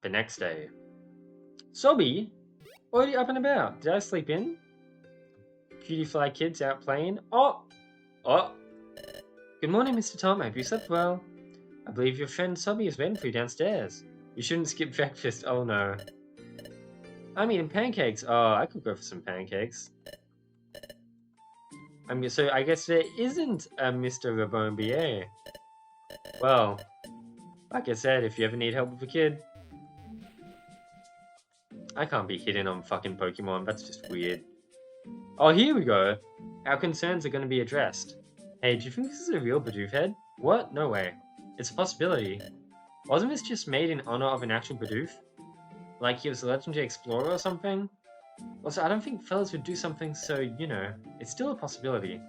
The next day. Sobby? Already up and about. Did I sleep in? Cutie fly kids out playing. Oh! Oh! Good morning, Mr. Tom. I hope you slept well. I believe your friend Sobby is waiting for you downstairs. You shouldn't skip breakfast. Oh no. I'm eating pancakes. Oh, I could go for some pancakes. So I guess there isn't a Mr. Rabombier. Well, like I said, if you ever need help with a kid, I can't be hitting on fucking Pokemon. That's just weird. Oh, here we go. Our concerns are going to be addressed. Hey, do you think this is a real Bidoof head? What? No way. It's a possibility. Wasn't this just made in honor of an actual Bidoof? Like he was a legendary explorer or something? Also, I don't think fellas would do something so, you know, it's still a possibility.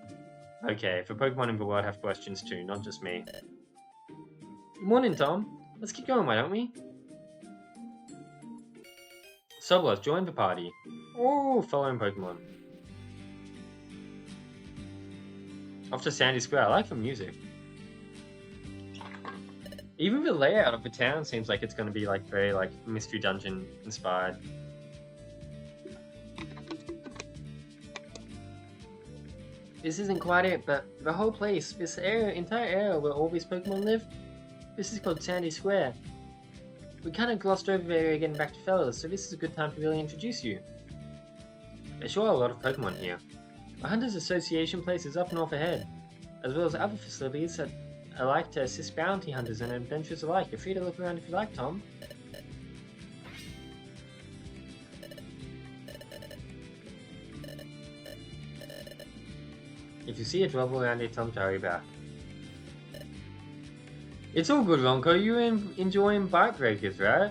Okay, for Pokemon in the world have questions too, not just me. Good morning, Tom. Let's keep going, why don't we? Soblos, join the party. Oh, following Pokemon. Off to Sandy Square, I like the music. Even the layout of the town seems like it's going to be like very like Mystery Dungeon inspired. This isn't quite it, but the whole place, this entire area where all these Pokemon live, this is called Sandy Square. We kind of glossed over the area getting back to fellas, so this is a good time to really introduce you. There's sure a lot of Pokemon here. The Hunters Association place is up north ahead, as well as other facilities that I like to assist bounty hunters and adventurers alike. You're free to look around if you like, Tom. If you see a trouble around here, tell him to hurry back. It's all good, Ronco. You're enjoying bike breakers, right?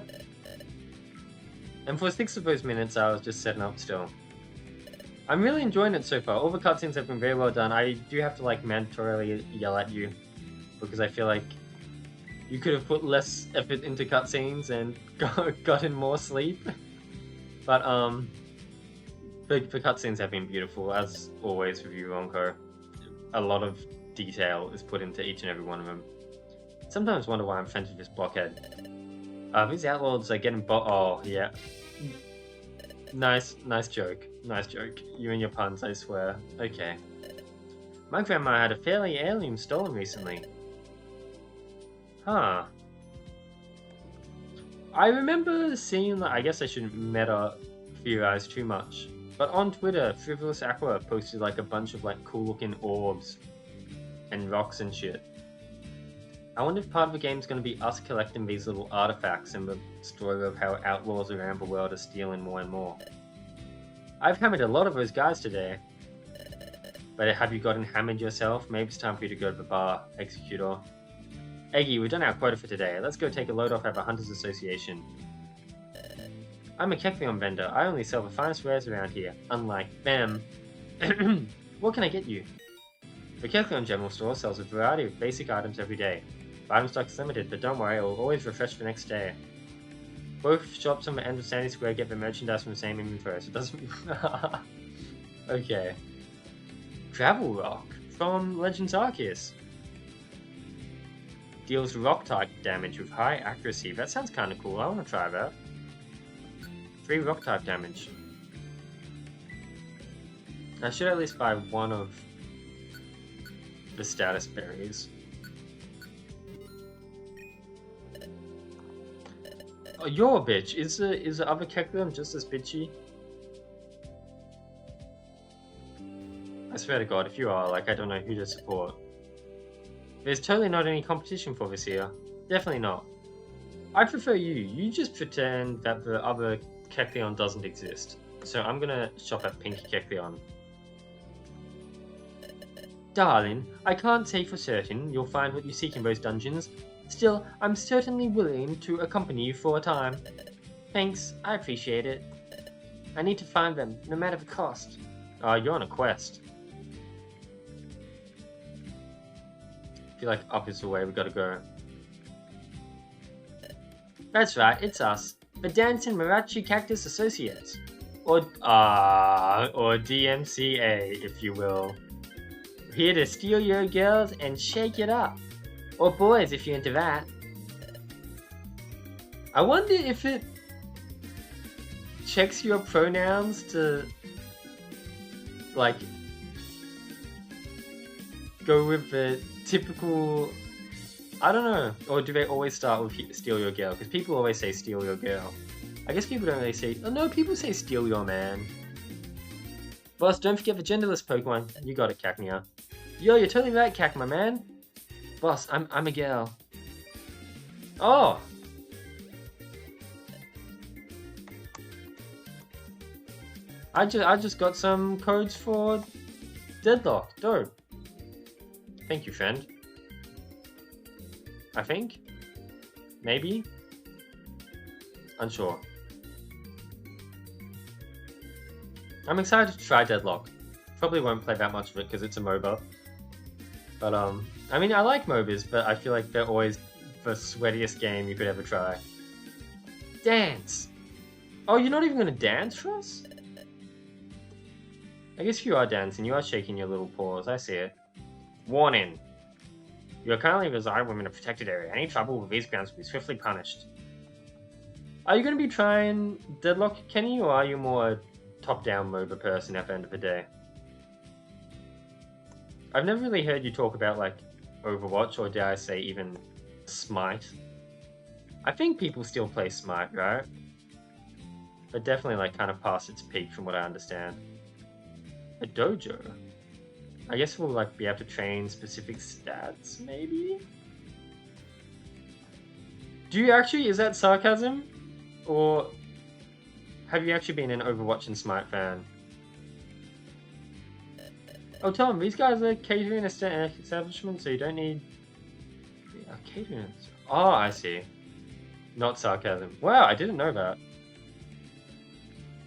And for 6 of those minutes, I was just setting up still. I'm really enjoying it so far. All the cutscenes have been very well done. I do have to like mandatorily yell at you because I feel like you could have put less effort into cutscenes and gotten more sleep. But the cutscenes have been beautiful as always with you, Ronco. A lot of detail is put into each and every one of them. Sometimes wonder why I'm friends with this blockhead. These outlaws are getting oh yeah. Nice joke. Nice joke. You and your puns, I swear. Okay. My grandma had a fairy heirloom stolen recently. Huh. I remember seeing that. I guess I shouldn't meta theorize too much. But on Twitter, Frivolous Aqua posted like a bunch of like cool looking orbs and rocks and shit. I wonder if part of the game's going to be us collecting these little artifacts and the story of how outlaws around the world are stealing more and more. I've hammered a lot of those guys today. But have you gotten hammered yourself? Maybe it's time for you to go to the bar, Executor. Eggy, we've done our quota for today. Let's go take a load off at the Hunters Association. I'm a Kecleon vendor. I only sell the finest wares around here, unlike them. What can I get you? The Kecleon General Store sells a variety of basic items every day. The item stock is limited, but don't worry, it will always refresh the next day. Both shops on the end of Sandy Square get their merchandise from the same inventory, so it doesn't... Okay. Travel Rock from Legends Arceus. Deals rock-type damage with high accuracy. That sounds kind of cool, I want to try that. 3 rock-type damage. I should at least buy one of the status berries. Oh, you're a bitch. Is the other Kecleon just as bitchy? I swear to God, if you are, like, I don't know who to support. There's totally not any competition for this here. Definitely not. I prefer you. You just pretend that the other Kecleon doesn't exist. So I'm gonna shop at Pink Kecleon. Darling, I can't say for certain you'll find what you seek in those dungeons. Still, I'm certainly willing to accompany you for a time. Thanks, I appreciate it. I need to find them, no matter the cost. You're on a quest. I feel like up is the way we gotta go. That's right, it's us. The Dancing Marachi Cactus Associates. Or DMCA, if you will. Here to steal your girls and shake it up. Or boys, if you're into that. I wonder if it checks your pronouns to, like, go with the typical... I don't know. Or do they always start with steal your girl? Because people always say steal your girl. I guess people don't really say... Oh no, people say steal your man. Boss, don't forget the genderless Pokemon. You got it, Cacnea. Yo, you're totally right, Cac, my man. Boss, I'm a girl. Oh! I just got some codes for Deadlock. Dope. Thank you, friend. I think? Maybe? Unsure. I'm excited to try Deadlock. Probably won't play that much of it because it's a MOBA. But, I mean, I like MOBAs, but I feel like they're always the sweatiest game you could ever try. Dance! Oh, you're not even gonna dance for us? I guess you are dancing. You are shaking your little paws. I see it. Warning. You are currently residing within a protected area. Any trouble with these grounds will be swiftly punished. Are you going to be trying Deadlock, Kenny, or are you more a top-down MOBA person at the end of the day? I've never really heard you talk about, like, Overwatch, or dare I say even Smite. I think people still play Smite, right? But definitely, like, kind of past its peak from what I understand. A dojo? I guess we'll, like, be able to train specific stats, maybe? Do you actually, is that sarcasm? Or have you actually been an Overwatch and Smite fan? Oh, tell them, these guys are catering establishment, so you don't need... catering... Oh, I see. Not sarcasm. Wow, I didn't know that.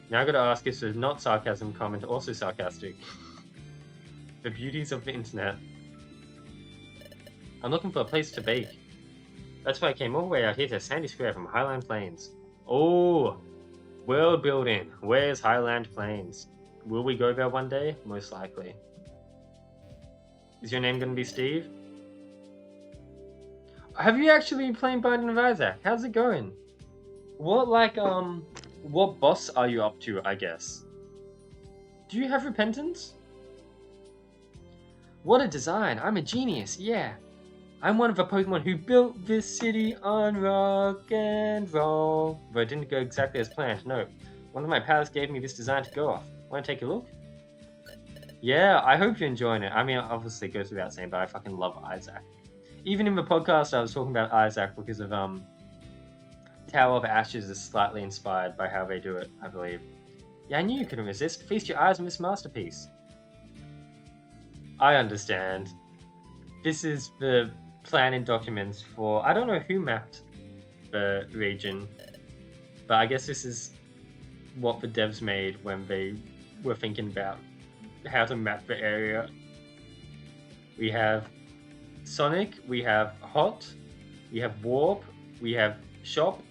Now I gotta ask if the not sarcasm comment also sarcastic. The beauties of the internet. I'm looking for a place to bake. That's why I came all the way out here to Sandy Square from Highland Plains. Oh, world building. Where's Highland Plains? Will we go there one day? Most likely. Is your name gonna be Steve? Have you actually been playing Binding of Isaac? How's it going? What, like, what boss are you up to, I guess? Do you have repentance? What a design! I'm a genius, yeah! I'm one of the Pokemon who built this city on rock and roll. But it didn't go exactly as planned, no. One of my pals gave me this design to go off. Wanna take a look? Yeah, I hope you're enjoying it. I mean, obviously it goes without saying, but I fucking love Isaac. Even in the podcast I was talking about Isaac because of, Tower of Ashes is slightly inspired by how they do it, I believe. Yeah, I knew you couldn't resist. Feast your eyes on this masterpiece. I understand. This is the plan and documents for... I don't know who mapped the region, but I guess this is what the devs made when they were thinking about how to map the area. We have Sonic, we have Hot, we have Warp, we have Shop,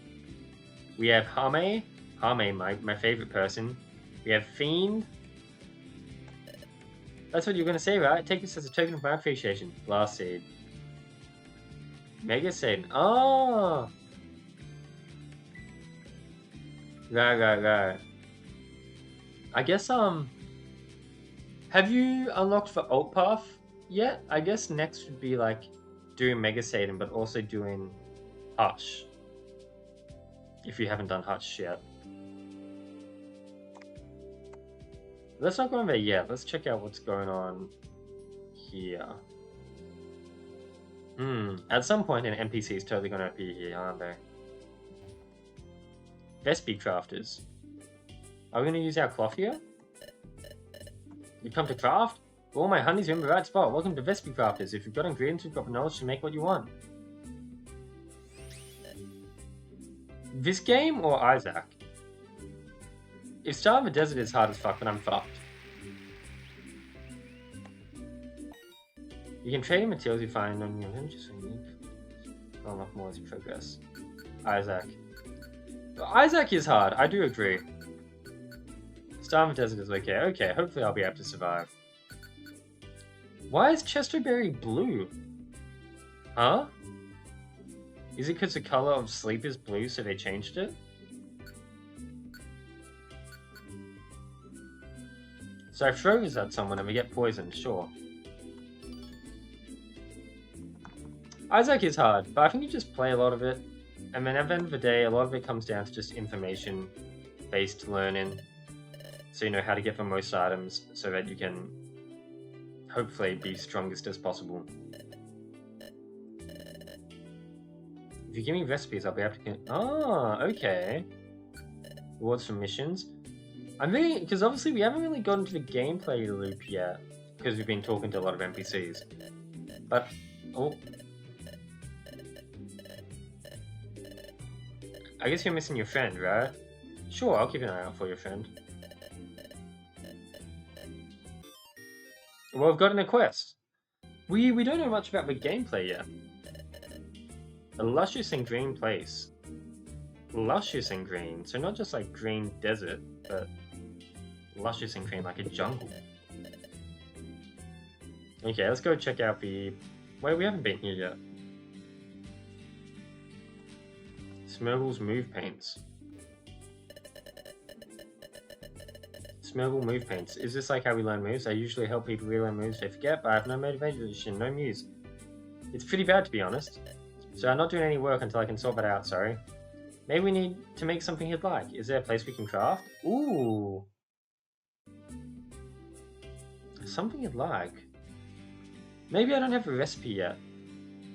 we have Hame, my favorite person. We have Fiend. That's what you're gonna say, right? Take this as a token of my appreciation. Blast Seed. Mega Satan. Oh! Right. I guess, have you unlocked the Alt Path yet? I guess next would be, like, doing Mega Satan, but also doing Hush. If you haven't done Hush yet. Let's not go in there yet. Let's check out what's going on here. At some point an NPC is totally going to appear here, aren't they? Vespi Crafters. Are we going to use our cloth here? You come to craft? Well, my honeys are in the right spot. Welcome to Vespi Crafters. If you've got ingredients, you've got the knowledge to make what you want. This game or Isaac? If Star of the Desert is hard as fuck, then I'm fucked. You can trade in materials you find on your just unique. Unlock more as you progress. Isaac. Isaac is hard, I do agree. Star of the Desert is okay. Okay, hopefully I'll be able to survive. Why is Chesterberry blue? Huh? Is it because the color of sleep is blue, so they changed it? So I throw this at someone and we get poisoned, sure. Isaac is hard, but I think you just play a lot of it. And then at the end of the day, a lot of it comes down to just information-based learning. So you know how to get the most items so that you can hopefully be strongest as possible. If you give me recipes, I'll be able to... Oh, okay. Rewards from missions. I'm really... Because obviously we haven't really gotten to the gameplay loop yet. Because we've been talking to a lot of NPCs. But... Oh... I guess you're missing your friend, right? Sure, I'll keep an eye out for your friend. Well, we've gotten a quest. We don't know much about the gameplay yet. A luscious and green place. Luscious and green, so not just like green desert, but luscious and green like a jungle. Okay, let's go check out the... Wait, we haven't been here yet. Smirgle's move paints. Smirgle move paints. Is this like how we learn moves? I usually help people relearn moves they forget, but I have no motivation, no muse. It's pretty bad to be honest. So I'm not doing any work until I can sort that out, sorry. Maybe we need to make something he'd like. Is there a place we can craft? Ooh! Something you'd like. Maybe I don't have a recipe yet.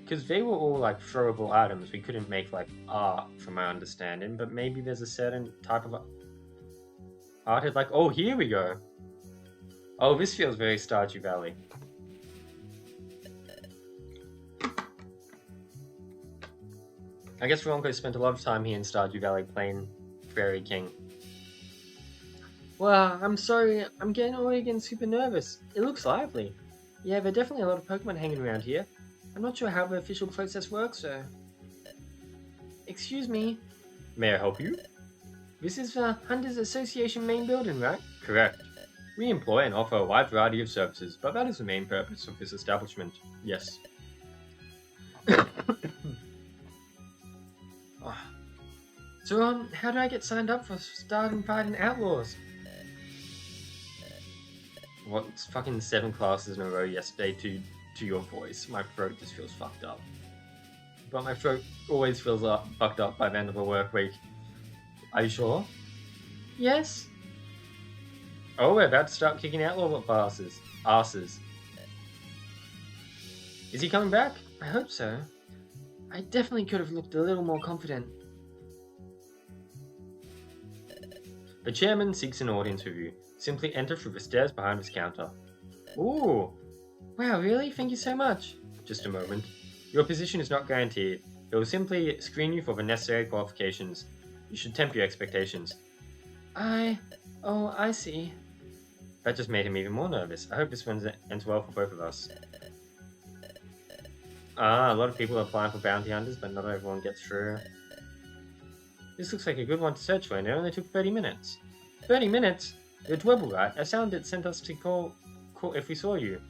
Because they were all like throwable items, we couldn't make like art from my understanding, but maybe there's a certain type of art like, oh, here we go. Oh, this feels very Stardew Valley. I guess Ronko spent a lot of time here in Stardew Valley playing Prairie King. Well, I'm sorry, I'm already getting super nervous. It looks lively. Yeah, there are definitely a lot of Pokemon hanging around here. I'm not sure how the official process works, so... Excuse me. May I help you? This is the Hunters Association main building, right? Correct. We employ and offer a wide variety of services, but that is the main purpose of this establishment. Yes. So, how do I get signed up for starting fighting outlaws? What, fucking 7 classes in a row yesterday to your voice. My throat just feels fucked up. But my throat always feels fucked up by the end of a work week. Are you sure? Yes. Oh, we're about to start kicking outlaw asses. Is he coming back? I hope so. I definitely could have looked a little more confident. The chairman seeks an audience with you. Simply enter through the stairs behind his counter. Ooh! Wow, really? Thank you so much. Just a moment. Your position is not guaranteed. It will simply screen you for the necessary qualifications. You should temper your expectations. Oh, I see. That just made him even more nervous. I hope this one ends well for both of us. A lot of people are applying for bounty hunters, but not everyone gets through. This looks like a good one to search for, and it only took 30 minutes. 30 minutes? You're Dwebble, right? A sound that sent us to call if we saw you.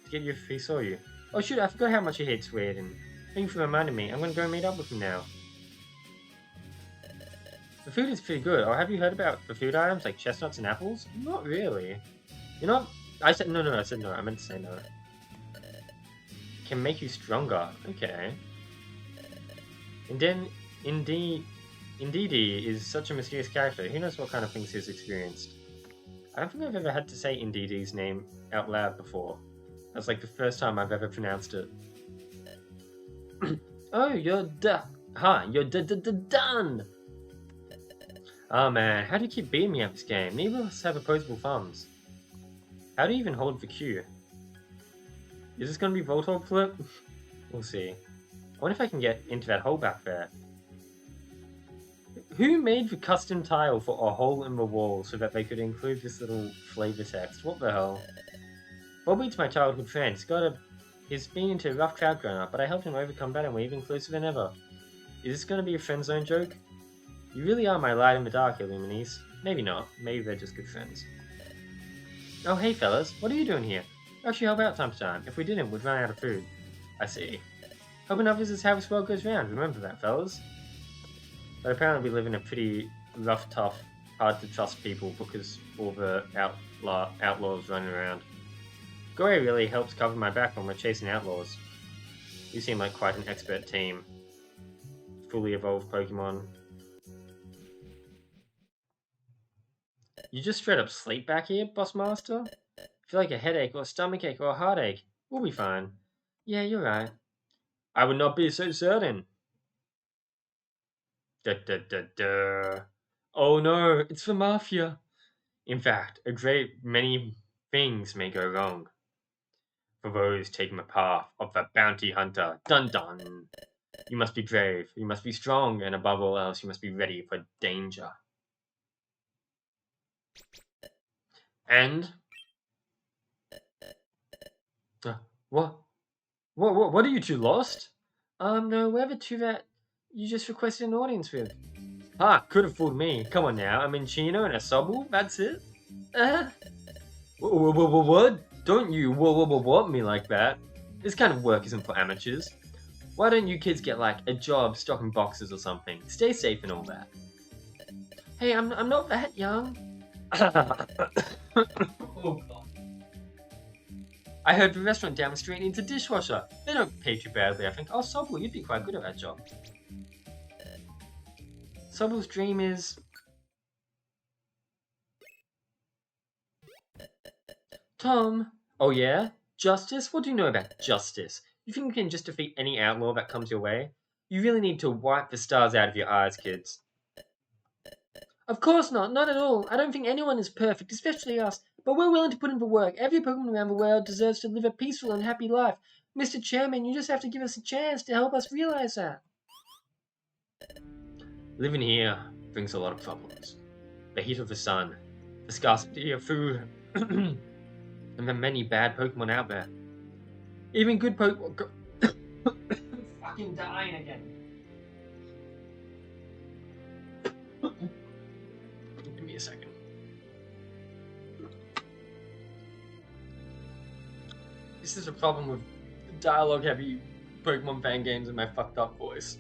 To get you if we saw you. Oh shoot, I forgot how much he hates waiting. Thank you for reminding me. I'm gonna go meet up with him now. The food is pretty good. Oh, have you heard about the food items like chestnuts and apples? Not really. You know what? I said no. I said no. I meant to say no. Can make you stronger. Okay. And then, Indeedee is such a mysterious character. Who knows what kind of things he's experienced? I don't think I've ever had to say Indeedee's name out loud before. That's like the first time I've ever pronounced it. Oh, you're done! Oh man, how do you keep beating me at this game? Neither of us have opposable thumbs. How do you even hold the Q? Is this gonna be Voltorb Flip? We'll see. I wonder if I can get into that hole back there. Who made the custom tile for a hole in the wall so that they could include this little flavor text? What the hell? Bobby's my childhood friend. He's been into a rough crowd growing up, but I helped him overcome that and we're even closer than ever. Is this gonna be a friend zone joke? You really are my light in the dark, Illuminis. Maybe not. Maybe they're just good friends. Oh hey fellas, what are you doing here? We actually help out time to time. If we didn't, we'd run out of food. I see. Hoping others is how this world goes round. Remember that, fellas. But apparently we live in a pretty rough, tough, hard to trust people because all the outlaws running around. Gory really helps cover my back when we're chasing outlaws. You seem like quite an expert team. Fully evolved Pokemon. You just straight up sleep back here, Boss Master? Feel like a headache or a stomachache or a heartache. We'll be fine. Yeah, you're right. I would not be so certain. Da da da da. Oh no, it's the Mafia. In fact, a great many things may go wrong for those taking the path of the bounty hunter. Dun dun. You must be brave, you must be strong, and above all else, you must be ready for danger. And what? What are you two lost? No, we're the two that you just requested an audience with. Ah, could have fooled me. Come on now, I'm in Chino and a Sobble, that's it? What? Don't you what me like that? This kind of work isn't for amateurs. Why don't you kids get like a job stocking boxes or something? Stay safe and all that. Hey, I'm not that young. Oh god. I heard the restaurant down the street needs a dishwasher. They don't pay too badly, I think. Oh, Sobble, you'd be quite good at that job. Sobble's dream is... Tom. Oh yeah? Justice? What do you know about justice? You think you can just defeat any outlaw that comes your way? You really need to wipe the stars out of your eyes, kids. Of course not at all. I don't think anyone is perfect, especially us. But we're willing to put in the work. Every Pokemon around the world deserves to live a peaceful and happy life. Mr. Chairman, you just have to give us a chance to help us realize that. Living here brings a lot of problems. The heat of the sun, the scarcity of food, and the many bad Pokemon out there. Even good Pokemon... fucking dying again. Give me a second. This is a problem with dialogue-heavy Pokemon fan games and my fucked up voice.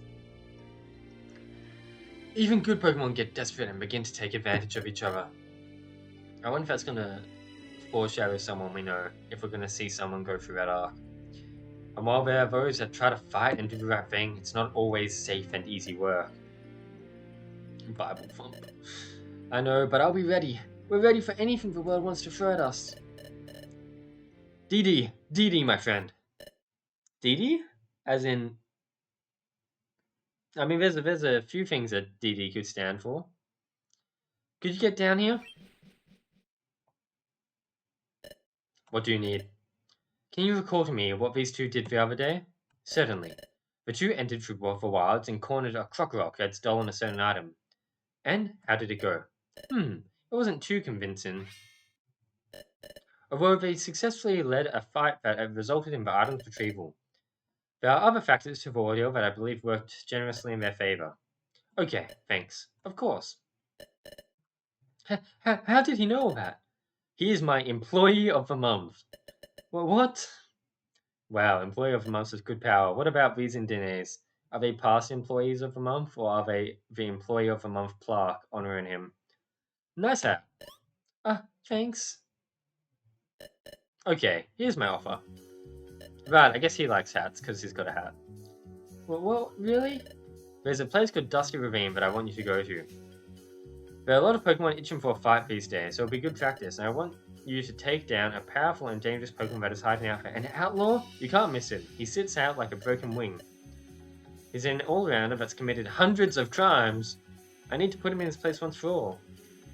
Even good Pokemon get desperate and begin to take advantage of each other. I wonder if that's gonna foreshadow someone we know, if we're gonna see someone go through that arc. And while there are those that try to fight and do the right thing, it's not always safe and easy work. Bible thump. I know, but I'll be ready. We're ready for anything the world wants to throw at us. DD, my friend. DD? As in... I mean, there's a few things that DD could stand for. Could you get down here? What do you need? Can you recall to me what these two did the other day? Certainly. The two entered through the wilds and cornered a Crocorock that had stolen a certain item. And how did it go? It wasn't too convincing. Although they successfully led a fight that resulted in the item's retrieval. There are other factors to the ordeal that I believe worked generously in their favor. Okay, thanks. Of course. How did he know all that? He is my employee of the month. What? Wow, employee of the month is good power. What about these Indines? Are they past employees of the month, or are they the employee of the month plaque honoring him? Nice hat. Thanks. Okay, here's my offer. Right, I guess he likes hats, because he's got a hat. Well, really? There's a place called Dusty Ravine that I want you to go to. There are a lot of Pokemon itching for a fight these days, so it'll be good practice, and I want you to take down a powerful and dangerous Pokemon that is hiding out there. An outlaw? You can't miss him. He sits out like a broken wing. He's an all-rounder that's committed hundreds of crimes. I need to put him in his place once for all.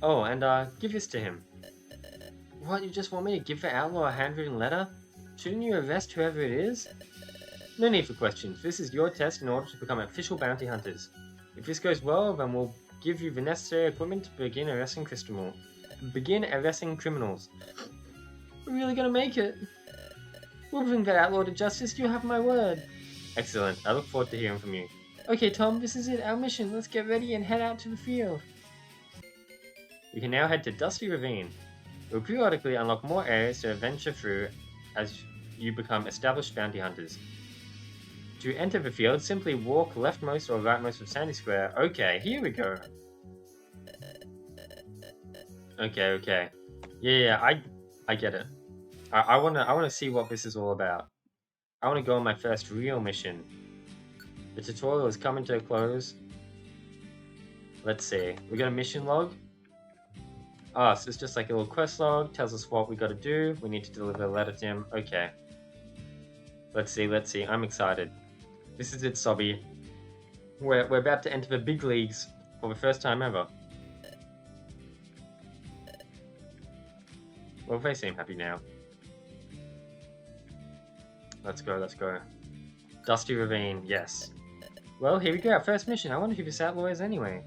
Oh, and give this to him. What, you just want me to give the outlaw a handwritten letter? Shouldn't you arrest whoever it is? No need for questions. This is your test in order to become official bounty hunters. If this goes well, then we'll give you the necessary equipment to begin arresting criminals. We're really gonna make it. We'll bring that outlaw to justice, you have my word. Excellent. I look forward to hearing from you. Okay, Tom, this is it, our mission. Let's get ready and head out to the field. We can now head to Dusty Ravine. We'll periodically unlock more areas to venture through as you become established bounty hunters. To enter the field, simply walk leftmost or rightmost of Sandy Square. Okay, here we go. Okay. Yeah, I get it. I wanna see what this is all about. I wanna go on my first real mission. The tutorial is coming to a close. Let's see. We got a mission log. Ah, so it's just like a little quest log. Tells us what we gotta do. We need to deliver a letter to him. Okay. Let's see. I'm excited. This is it, Sobby. We're about to enter the big leagues for the first time ever. Well, they seem happy now. Let's go. Dusty Ravine, yes. Well, here we go, our first mission. I wonder who this outlaw is anyway.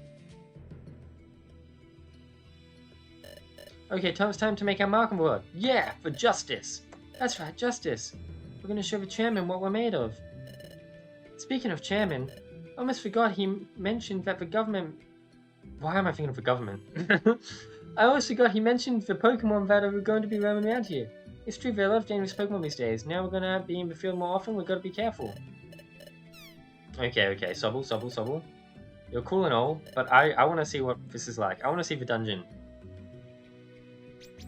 Okay, it's time to make our mark on board. Yeah, for justice. That's right, justice. We're gonna show the chairman what we're made of. Speaking of chairman, I almost forgot he mentioned that the government... Why am I thinking of the government? I almost forgot he mentioned the Pokémon that are going to be roaming around here. It's true, there are a lot of dangerous Pokémon these days. Now we're gonna be in the field more often, we've got to be careful. Okay, Sobble. You're cool and all, but I want to see what this is like. I want to see the dungeon.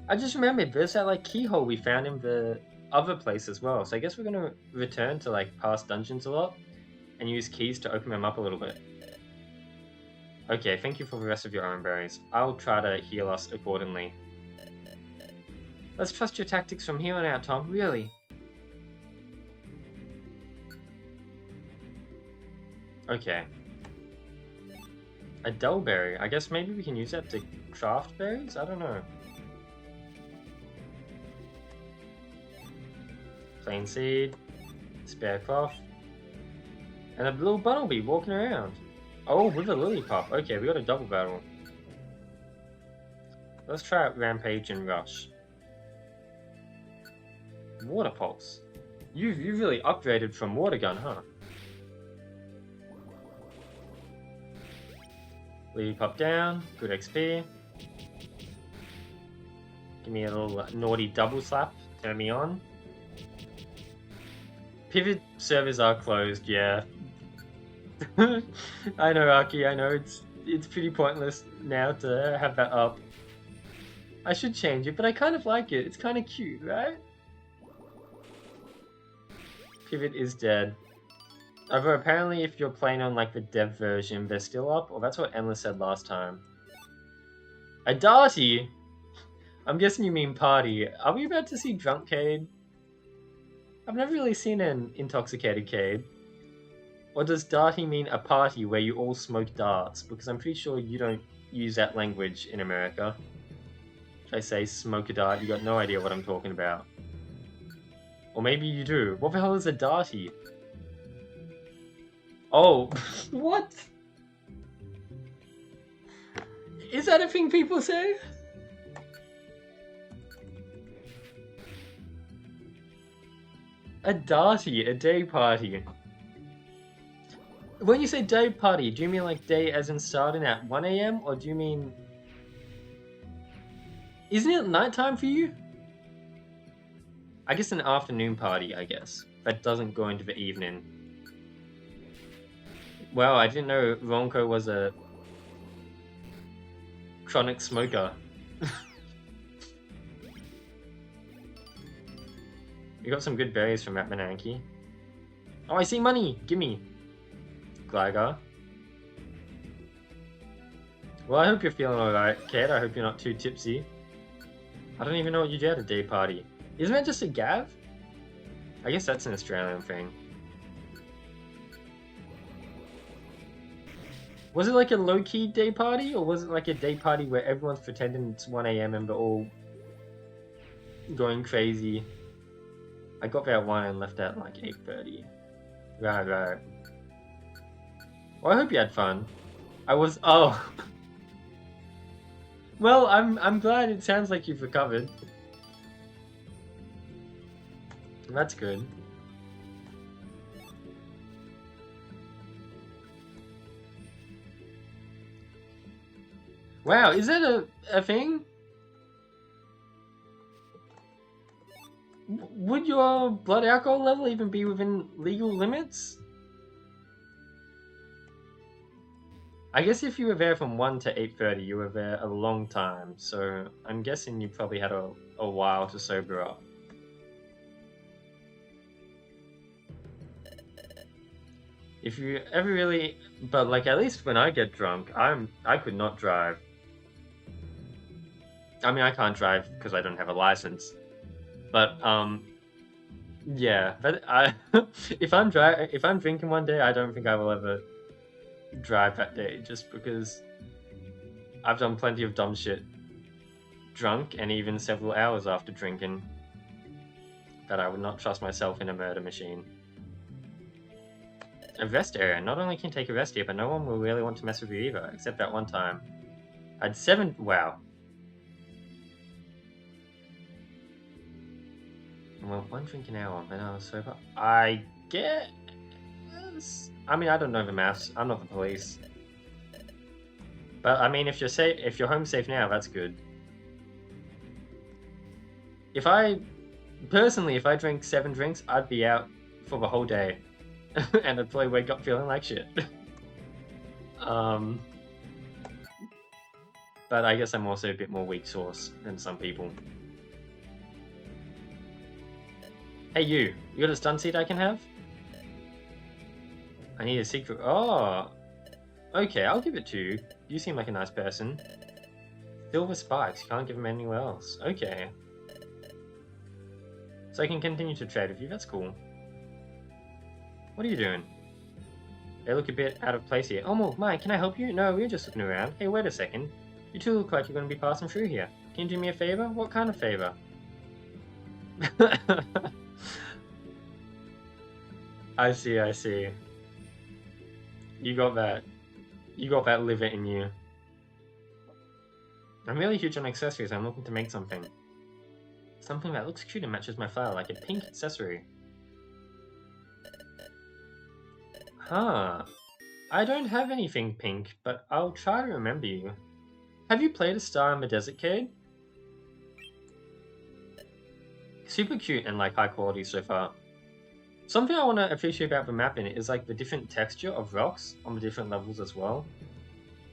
I just remembered there's that like keyhole we found in the other place as well. So I guess we're gonna return to like past dungeons a lot and use keys to open them up a little bit. Okay, thank you for the rest of your own berries. I'll try to heal us accordingly. Let's trust your tactics from here on out, Tom. Really. Okay. A dull berry. I guess maybe we can use that to craft berries? I don't know. Plain seed. Spare cloth. And a little bumblebee walking around. Oh, with a lily pop. Okay, we got a double battle. Let's try out Rampage and Rush. Water Pulse. You really upgraded from Water Gun, huh? Lily pop down. Good XP. Give me a little naughty double slap. Turn me on. Pivot servers are closed, yeah. I know, Aki, I know it's pretty pointless now to have that up. I should change it, but I kind of like it. It's kind of cute, right? Pivot is dead. Although apparently if you're playing on like the dev version, they're still up, or that's what Endless said last time. A Darty? I'm guessing you mean party. Are we about to see Drunk Cade? I've never really seen an intoxicated Cade. Or does darty mean a party where you all smoke darts? Because I'm pretty sure you don't use that language in America. If I say smoke a dart, you got no idea what I'm talking about. Or maybe you do. What the hell is a darty? Oh, what? Is that a thing people say? A darty, a day party. When you say day party, do you mean like day as in starting at 1 AM? Or do you mean... Isn't it nighttime for you? I guess an afternoon party, I guess. That doesn't go into the evening. Wow, I didn't know Ronko was a... chronic smoker. We got some good berries from Matmananki. Oh, I see money! Gimme! Gligar. Well, I hope you're feeling alright, Kate. I hope you're not too tipsy. I don't even know what you do at a day party. Isn't that just a gav? I guess that's an Australian thing. Was it like a low-key day party, or was it like a day party where everyone's pretending it's 1 AM and they're all going crazy? I got there at 1 and left at like 8:30. Right. Well, I hope you had fun. I was... Oh. Well, I'm glad it sounds like you've recovered. That's good. Wow, is that a thing? Would your blood alcohol level even be within legal limits? I guess if you were there from 1 to 8:30, you were there a long time, so I'm guessing you probably had a while to sober up. If you ever really, but like at least when I get drunk, I could not drive. I mean, I can't drive because I don't have a license. But yeah. But if I'm drinking one day, I don't think I will ever drive that day, just because I've done plenty of dumb shit drunk, and even several hours after drinking, that I would not trust myself in a murder machine. A rest area. Not only can you take a rest here, but no one will really want to mess with you either, except that one time. I had 7... Wow. Well, 1 drink an hour, then I was sober. I guess... I mean, I don't know the maths. I'm not the police. But, I mean, if you're home safe now, that's good. Personally, if I drank 7 drinks, I'd be out for the whole day. And I'd probably wake up feeling like shit. But I guess I'm also a bit more weak sauce than some people. Hey you got a stun seed I can have? I need a secret. Oh, okay, I'll give it to you. You seem like a nice person. Silver spikes, you can't give them anywhere else. Okay. So I can continue to trade with you, that's cool. What are you doing? They look a bit out of place here. Oh, Mike, can I help you? No, we're just looking around. Hey, wait a second. You two look like you're going to be passing through here. Can you do me a favor? What kind of favor? I see. You got that liver in you. I'm really huge on accessories. I'm looking to make something. Something that looks cute and matches my flower, like a pink accessory. Huh. I don't have anything pink, but I'll try to remember you. Have you played A Star in the Desert Cade? Super cute and like high quality so far. Something I want to appreciate about the map in it is like the different texture of rocks on the different levels as well.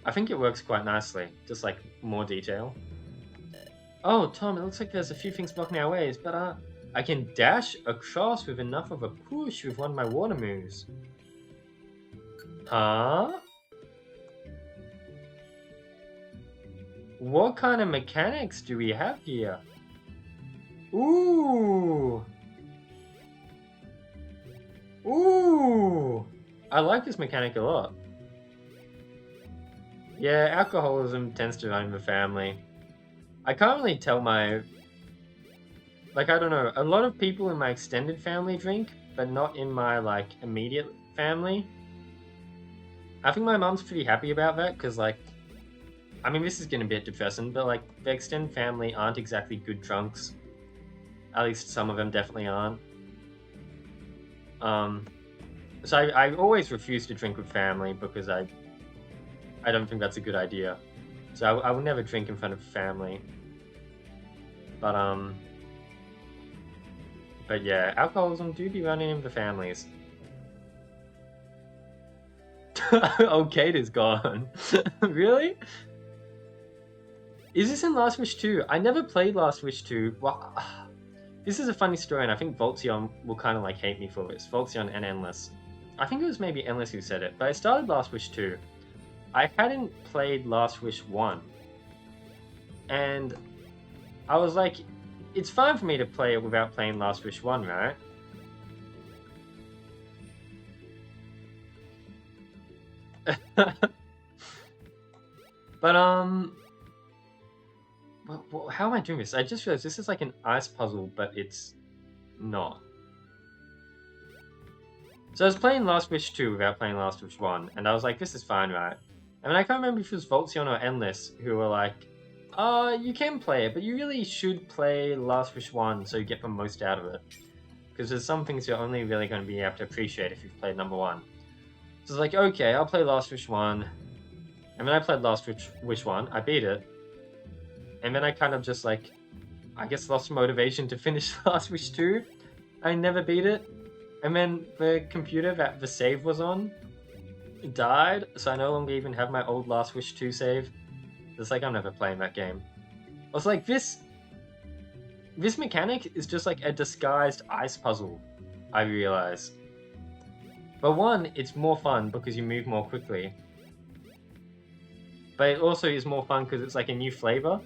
I think it works quite nicely, just like more detail. Oh, Tom, it looks like there's a few things blocking our ways, but I can dash across with enough of a push with one of my water moves. Huh? What kind of mechanics do we have here? Ooh! Ooh! I like this mechanic a lot. Yeah, alcoholism tends to run in the family. I can't really tell my... Like, I don't know, a lot of people in my extended family drink, but not in my, like, immediate family. I think my mom's pretty happy about that, because, like... I mean, this is getting a bit depressing, but, like, the extended family aren't exactly good drunks. At least some of them definitely aren't. So I always refuse to drink with family, because I don't think that's a good idea. So I will never drink in front of family. But yeah, alcoholism do be running in the families. Oh, Kate is gone. Really? Is this in Last Wish 2? I never played Last Wish 2. Well, this is a funny story, and I think Voltzion will kind of like hate me for this. Voltzion and Endless. I think it was maybe Endless who said it, but I started Last Wish 2. I hadn't played Last Wish 1. And I was like, it's fine for me to play it without playing Last Wish 1, right? But, well, how am I doing this? I just realized this is like an ice puzzle, but it's not. So I was playing Last Wish 2 without playing Last Wish 1, and I was like, this is fine, right? I mean, I can't remember if it was Voltzion or Endless who were like, you can play it, but you really should play Last Wish 1 so you get the most out of it. Because there's some things you're only really going to be able to appreciate if you've played number 1. So it's like, okay, I'll play Last Wish 1. And then I played Last Wish 1, I beat it. And then I kind of just like, I guess lost motivation to finish Last Wish 2. I never beat it. And then the computer that the save was on died, so I no longer even have my old Last Wish 2 save. It's like I'm never playing that game. I was like, this mechanic is just like a disguised ice puzzle, I realize. But one, it's more fun because you move more quickly. But it also is more fun because it's like a new flavor.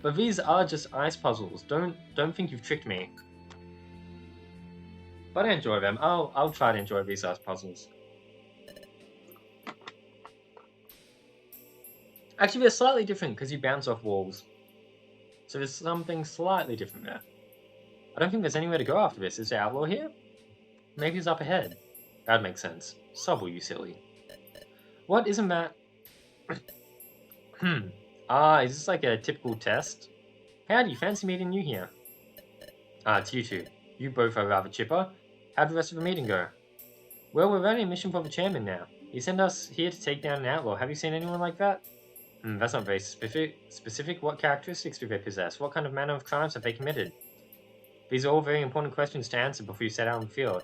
But these are just ice puzzles. Don't think you've tricked me. But I enjoy them. I'll try to enjoy these ice puzzles. Actually, they're slightly different because you bounce off walls. So there's something slightly different there. I don't think there's anywhere to go after this. Is the outlaw here? Maybe he's up ahead. That makes sense. Subble, you silly. What, isn't that... is this like a typical test? Howdy, fancy meeting you here. It's you two. You both are rather chipper. How'd the rest of the meeting go? Well, we're running a mission for the chairman now. He sent us here to take down an outlaw. Have you seen anyone like that? That's not very specific. What characteristics do they possess? What kind of manner of crimes have they committed? These are all very important questions to answer before you set out on the field.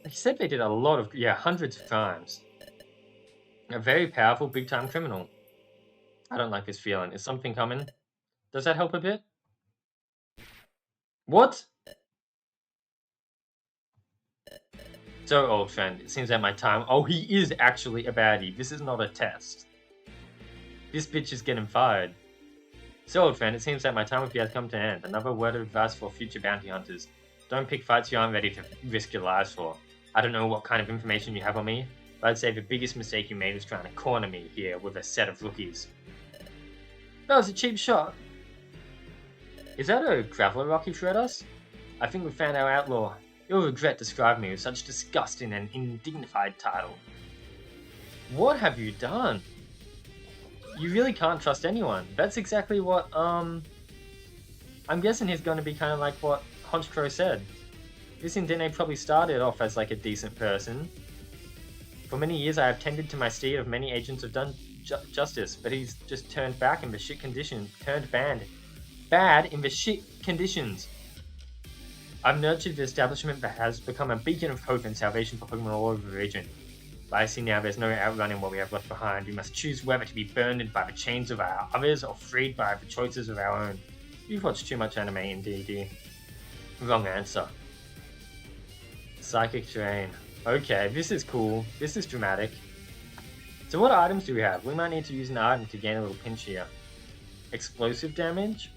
He said they did a lot of, hundreds of crimes. A very powerful, big-time criminal. I don't like this feeling. Is something coming? Does that help a bit? What? So, old friend, it seems that my time... Oh, he is actually a baddie. This is not a test. This bitch is getting fired. So, old friend, it seems that my time with you has come to an end. Another word of advice for future bounty hunters. Don't pick fights you aren't ready to risk your lives for. I don't know what kind of information you have on me, but I'd say the biggest mistake you made was trying to corner me here with a set of rookies. That was a cheap shot. Is that a graveler rock you threw at us? I think we found our outlaw. You'll regret describing me with such disgusting and indignified title. What have you done? You really can't trust anyone. That's exactly what, I'm guessing he's going to be kind of like what Honchcrow said. This Indene probably started off as like a decent person. For many years I have tended to my steed of many agents have done justice, but he's just turned back in the shit condition, bad in the shit conditions. I've nurtured the establishment that has become a beacon of hope and salvation for Pokemon all over the region. But I see now there's no outrunning what we have left behind. We must choose whether to be burned by the chains of our others or freed by the choices of our own. You've watched too much anime in D&D. Wrong answer. Psychic Terrain. Okay, this is cool. This is dramatic. So what items do we have? We might need to use an item to gain a little pinch here. Explosive damage?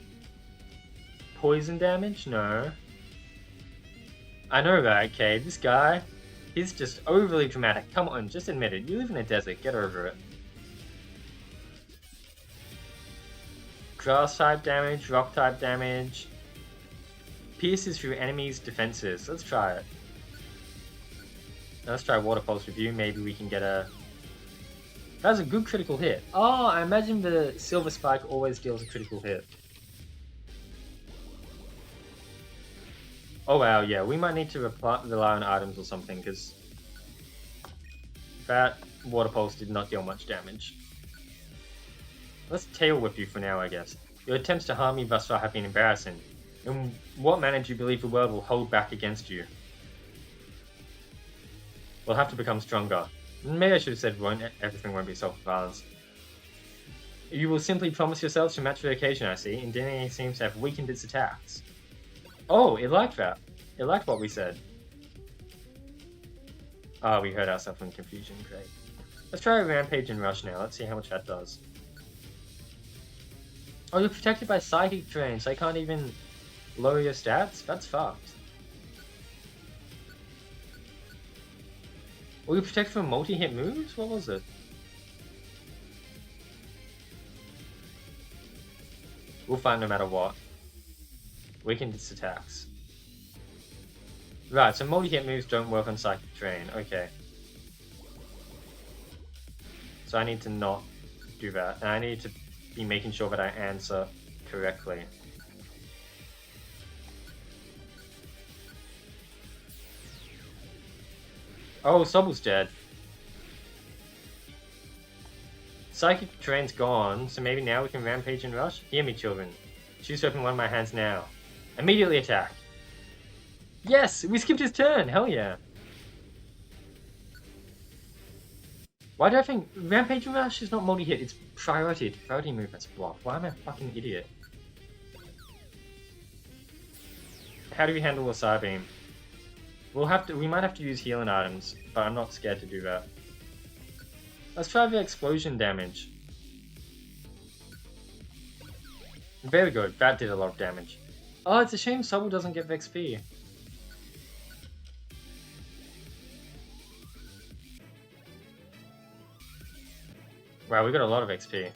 Poison damage? No. I know that, okay. This guy, he's just overly dramatic. Come on, just admit it. You live in a desert. Get over it. Grass type damage, rock type damage. Pierces through enemies' defenses. Let's try it. Let's try Water Pulse Review. Maybe we can get a... That's a good critical hit. Oh, I imagine the Silver Spike always deals a critical hit. Oh wow, yeah, we might need to rely on items or something, because that Water Pulse did not deal much damage. Let's Tail Whip you for now, I guess. Your attempts to harm me thus far have been embarrassing. In what manner do you believe the world will hold back against you? We'll have to become stronger. Maybe I should have said everything won't be self-violence. You will simply promise yourselves to match the occasion, I see. Indene seems to have weakened its attacks. Oh, it liked that. It liked what we said. Ah, we heard ourselves in confusion. Great. Let's try a Rampage and Rush now. Let's see how much that does. Oh, you're protected by Psychic Terrain, so I can't even lower your stats? That's fucked. Were you protected from multi-hit moves? What was it? We'll find no matter what. Weakened its attacks. Right, so multi-hit moves don't work on Psychic Terrain. Okay. So I need to not do that. And I need to be making sure that I answer correctly. Oh, Sobble's dead. Psychic Terrain's gone, so maybe now we can Rampage and Rush? Hear me, children. Choose to open one of my hands now. Immediately attack. Yes! We skipped his turn! Hell yeah! Why do I think Rampage Rush is not multi-hit? It's priority. It's priority move that's blocked. Why am I a fucking idiot? How do we handle a Side Beam? We might have to use healing items, but I'm not scared to do that. Let's try the explosion damage. Very good, that did a lot of damage. Oh, it's a shame Sobble doesn't get the XP. Wow, we got a lot of XP.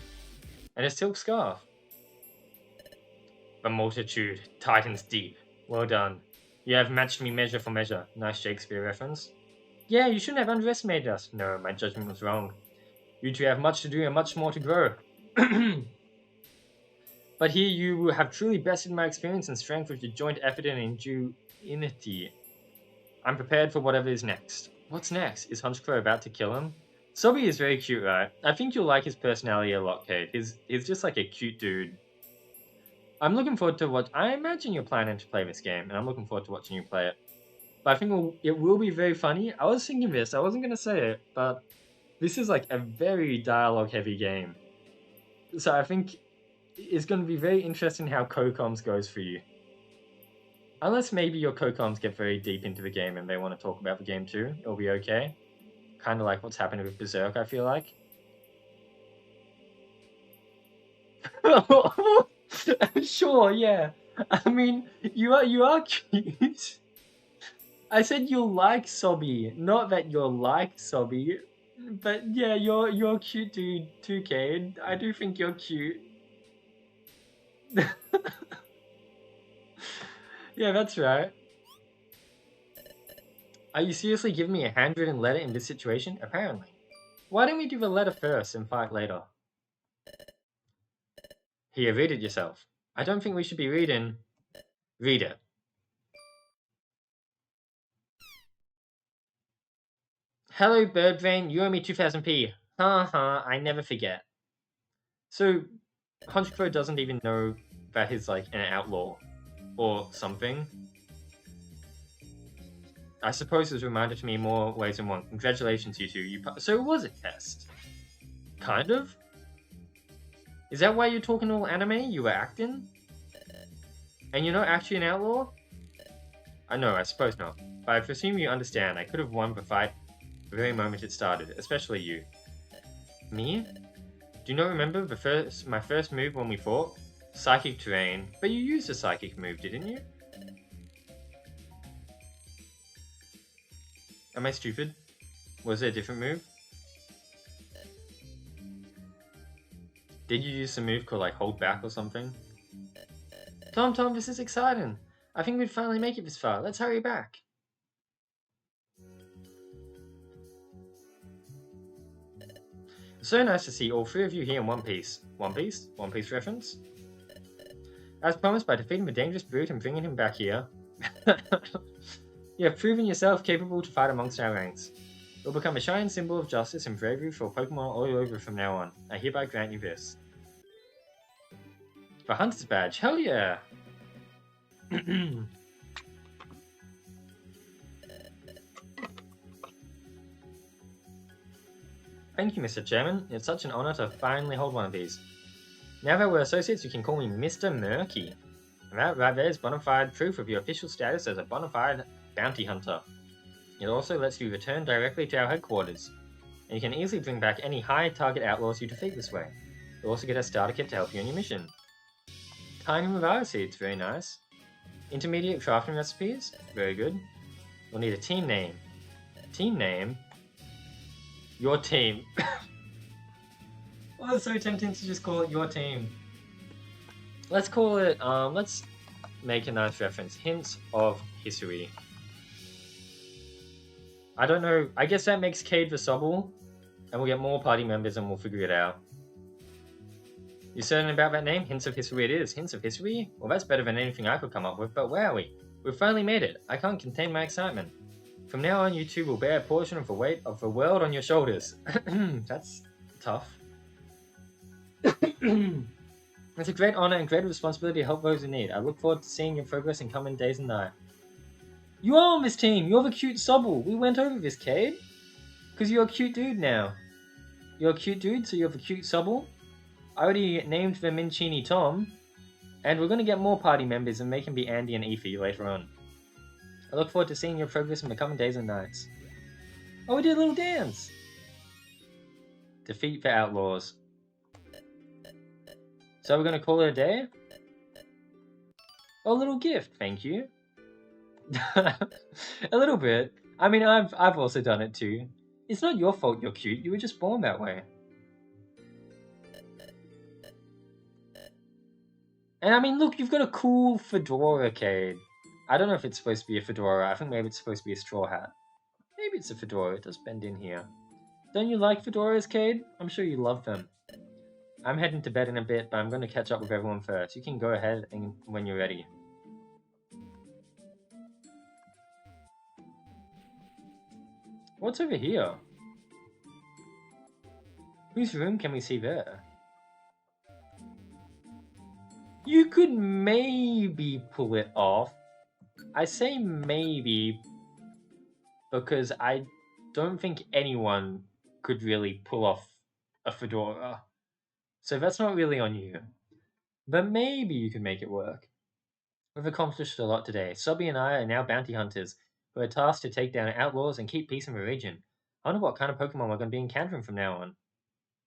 And a Silk Scarf. The multitude, Titans deep. Well done. You have matched me measure for measure. Nice Shakespeare reference. Yeah, you shouldn't have underestimated us. No, my judgment was wrong. You two have much to do and much more to grow. But here you have truly bested my experience and strength with your joint effort and ingenuity. I'm prepared for whatever is next. What's next? Is Hunchcrow about to kill him? Sobby is very cute, right? I think you'll like his personality a lot, Kate. He's just like a cute dude. I'm looking forward to what I imagine you're planning to play this game, and I'm looking forward to watching you play it. But I think it will be very funny. I was thinking this, I wasn't gonna say it, but this is like a very dialogue-heavy game. So I think it's going to be very interesting how co-coms goes for you. Unless maybe your co-coms get very deep into the game and they want to talk about the game too, it'll be okay. Kind of like what's happening with Berserk, I feel like. Sure, yeah. I mean, you are cute. I said you like Sobby, not that you're like Sobby. But yeah, you're cute dude too, Cade. I do think you're cute. Yeah, that's right. Are you seriously giving me a handwritten letter in this situation? Apparently. Why don't we do the letter first and fight later? Here, read it yourself. I don't think we should be reading. Read it. Hello, Birdbrain. You owe me 2000p. Haha, I never forget. So, Hunchcrow doesn't even know that he's like an outlaw or something. I suppose it was reminded to me in more ways than one. Congratulations, you two. So it was a test. Kind of? Is that why you're talking all anime? You were acting? And you're not actually an outlaw? I know, I suppose not. But I presume you understand. I could have won the fight the very moment it started, especially you. Me? Do you not remember my first move when we fought? Psychic terrain. But you used a psychic move, didn't you? Am I stupid? Was there a different move? Did you use a move called like hold back or something? Tom, this is exciting. I think we'd finally make it this far. Let's hurry back. So nice to see all three of you here in one piece. One Piece? One Piece reference? As promised, by defeating the dangerous brute and bringing him back here, you have proven yourself capable to fight amongst our ranks. You'll become a shining symbol of justice and bravery for Pokémon all over from now on. I hereby grant you this. The Hunter's Badge, hell yeah! Thank you, Mr. Chairman. It's such an honor to finally hold one of these. Now that we're associates, you can call me Mr. Murky. And that right there is bona fide proof of your official status as a bona fide bounty hunter. It also lets you return directly to our headquarters, and you can easily bring back any high target outlaws you defeat this way. You'll also get a starter kit to help you on your mission. Tiny Mavara seeds, very nice. Intermediate crafting recipes, very good. We'll need a team name. Team name? Your team. Oh, it's so tempting to just call it your team. Let's call it, let's make a nice reference. Hints of History. I don't know, I guess that makes Cade the Sobble, and we'll get more party members and we'll figure it out. You certain about that name? Hints of History it is. Hints of History? Well, that's better than anything I could come up with, but wowie. We've finally made it. I can't contain my excitement. From now on, you two will bear a portion of the weight of the world on your shoulders. That's tough. It's a great honor and great responsibility to help those in need. I look forward to seeing your progress in coming days and night. You are on this team! You're the cute Sobble! We went over this, Cade! Because you're a cute dude now. You're a cute dude, so you have a cute subble. I already named the Minchini Tom, and we're gonna get more party members and make him be Andy and Efi later on. I look forward to seeing your progress in the coming days and nights. Oh, we did a little dance! Defeat the outlaws. So we're gonna call it a day? Oh, a little gift, thank you. A little bit. I mean, I've also done it too. It's not your fault you're cute, you were just born that way. And I mean, look, you've got a cool fedora, Cade. I don't know if it's supposed to be a fedora. I think maybe it's supposed to be a straw hat. Maybe it's a fedora. It does bend in here. Don't you like fedoras, Cade? I'm sure you love them. I'm heading to bed in a bit, but I'm going to catch up with everyone first. You can go ahead when you're ready. What's over here? Whose room can we see there? You could maybe pull it off. I say maybe because I don't think anyone could really pull off a fedora. So that's not really on you. But maybe you can make it work. We've accomplished a lot today. Sobby and I are now bounty hunters who are tasked to take down outlaws and keep peace in the region. I wonder what kind of Pokemon we're going to be encountering from now on.